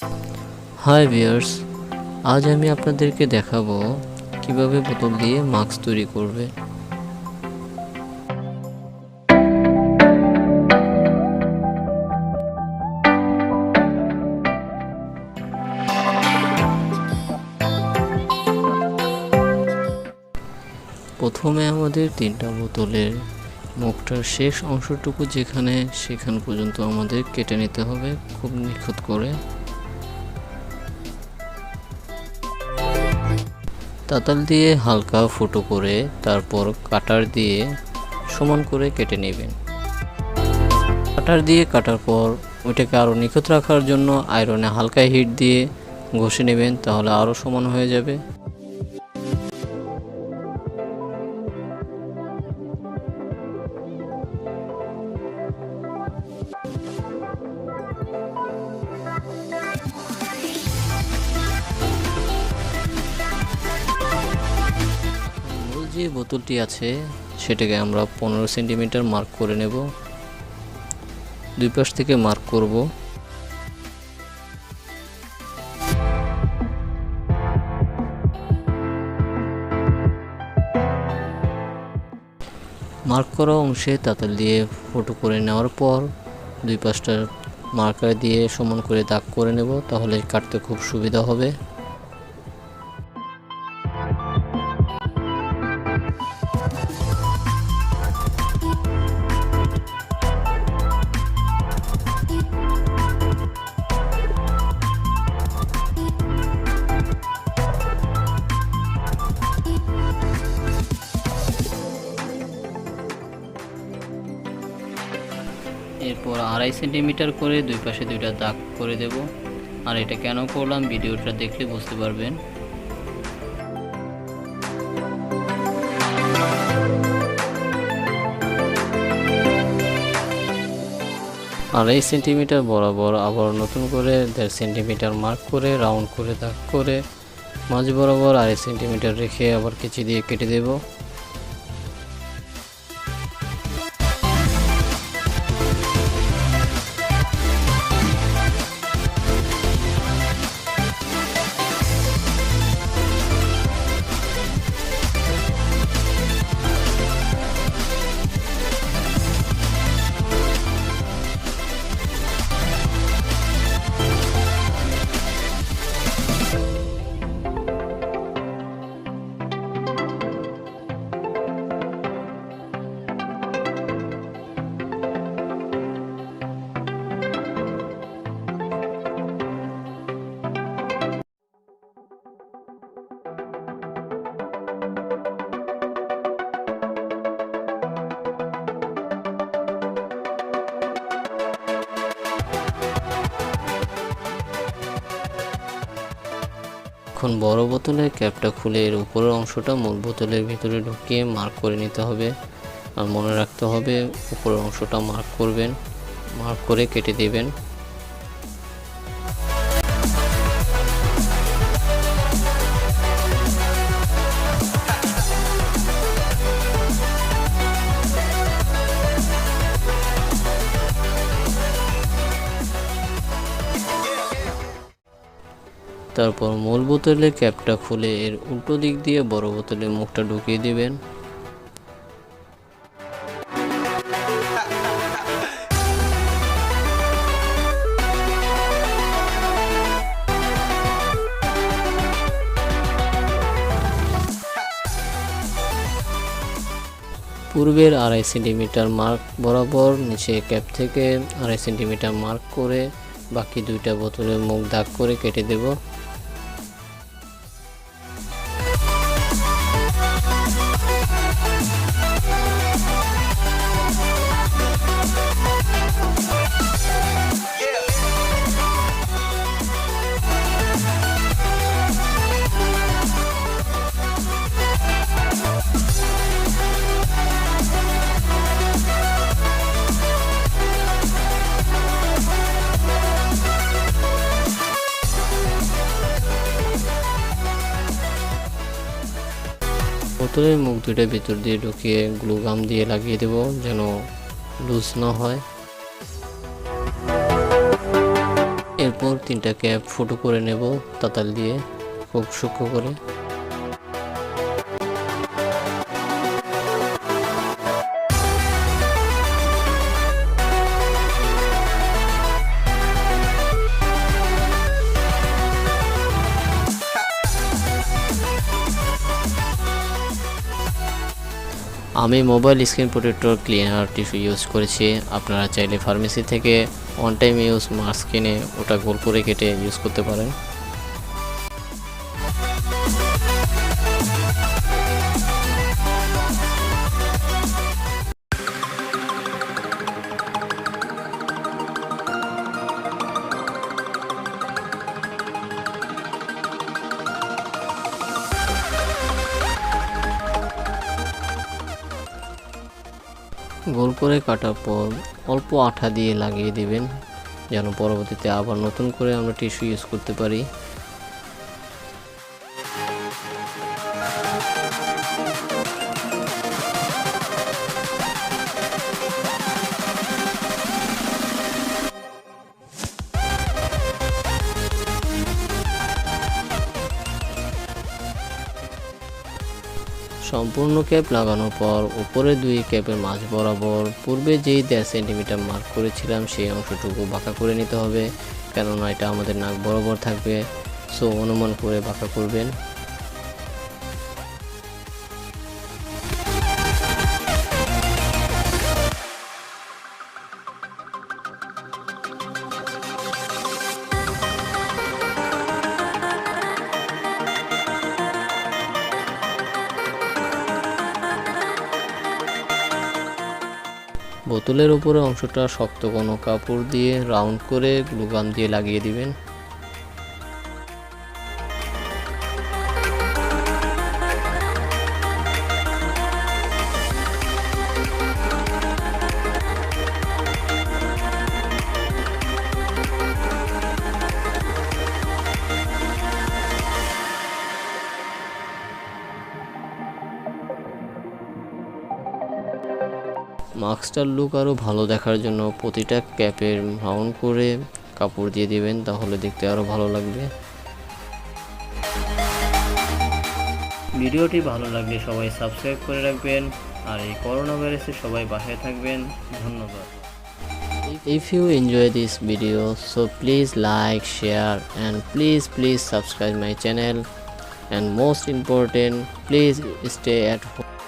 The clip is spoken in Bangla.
হাই ভিউয়ার্স, আজ আমি আপনাদেরকে দেখাবো কিভাবে বোতল দিয়ে মাস্ক তৈরি করবে। প্রথমে আমাদের 3টা বোতলের মুখটার শেষ অংশটুকু সেখান পর্যন্ত আমাদের কেটে নিতে হবে খুব নিখুঁত করে। তাতাল দিয়ে হালকা ফুটো করে তারপর কাটার দিয়ে সমান করে কেটে নেবেন। কাটার দিয়ে কাটার পর ওইটাকে আরও নিখুঁত রাখার জন্য আয়রনে হালকা হিট দিয়ে ঘষে নেবেন, তাহলে আরও সমান হয়ে যাবে। মূল যে বোতলটি আছে সেটাকে আমরা 15 সেন্টিমিটার মার্ক করে নেব। দুই পাশ থেকে মার্ক করব। মার্ক করা অংশে তাতাল দিয়ে ফুটো করে নেওয়ার পর দুই পাশটা মার্কার দিয়ে সমান করে দাগ করে নেব, তাহলে কাটতে খুব সুবিধা হবে। এরপর 2.5 সেন্টিমিটার করে দুই পাশে দুইটা দাগ করে দেব। আর এটা কেন করলাম ভিডিওটা দেখলে বুঝতে পারবেন। আড়াই সেন্টিমিটার বরাবর আবার নতুন করে 1.5 সেন্টিমিটার মার্ক করে রাউন্ড করে দাগ করে মাঝ বরাবর 2.5 সেন্টিমিটার রেখে আবার কেচি দিয়ে কেটে দেব। এখন বড় বোতলের ক্যাপটা খুলে এর উপরের অংশটা মূল বোতলের ভিতরে ঢুকিয়ে মার্ক করে নিতে হবে। আর মনে রাখতে হবে উপরের অংশটা মার্ক করবেন, মার্ক করে কেটে দেবেন। তারপর মূল বোতলের ক্যাপটা খুলে এর উল্টো দিক দিয়ে বড় বোতলের মুখটা ঢুকিয়ে দিবেন। পূর্বের 2.5 সেন্টিমিটার মার্ক বরাবর নিচে ক্যাপ থেকে 2.5 সেন্টিমিটার মার্ক করে বাকি দুইটা বোতলের মুখ দাগ করে কেটে দেব। বোতলের মুখ দুইটা ভিতর দিয়ে ঢুকিয়ে গ্লু গাম দিয়ে লাগিয়ে দেব যেন লুজ না হয়। এরপর 3টা ক্যাপ ফুটো করে নেব তাতাল দিয়ে খুব সূক্ষ্ম করে। আমি mobile screen protector cleaner tissue use করেছি। আপনারা চাইলে ফার্মেসি থেকে ওয়ান টাইম ইউজ মাস্ক কিনে ওটা গোল করে কেটে ইউজ করতে পারেন। গোল করে কাটার পর অল্প আঠা দিয়ে লাগিয়ে দিবেন যেন পরবর্তীতে আবার নতুন করে আমরা টিস্যু ইউজ করতে পারি। সম্পূর্ণ ক্যাপ লাগানোর পর উপরে 2 ক্যাপের মাঝ বরাবর পূর্বে যেই 1.5 সেন্টিমিটার মার্ক করেছিলাম সেই অংশটুকু বাঁকা করে নিতে হবে, কেননা এটা আমাদের নাক বরাবর থাকবে। সো অনুমান করে বাঁকা করবেন। বোতলের উপরে অংশটা শক্ত কোনো কাপড় দিয়ে রাউন্ড করে গ্লু গান দিয়ে লাগিয়ে দিবেন। মাস্কটার লুক আরও ভালো দেখার জন্য প্রতিটা ক্যাপের রাউন্ড করে কাপড় দিয়ে দিবেন, তাহলে দেখতে আরও ভালো লাগবে। ভিডিওটি ভালো লাগলে সবাই সাবস্ক্রাইব করে রাখবেন, আর এই করোনা ভাইরাসে সবাই বাসায় থাকবেন। ধন্যবাদ। If you enjoy this video, so please like, share and please subscribe my channel, and most important, please stay at home.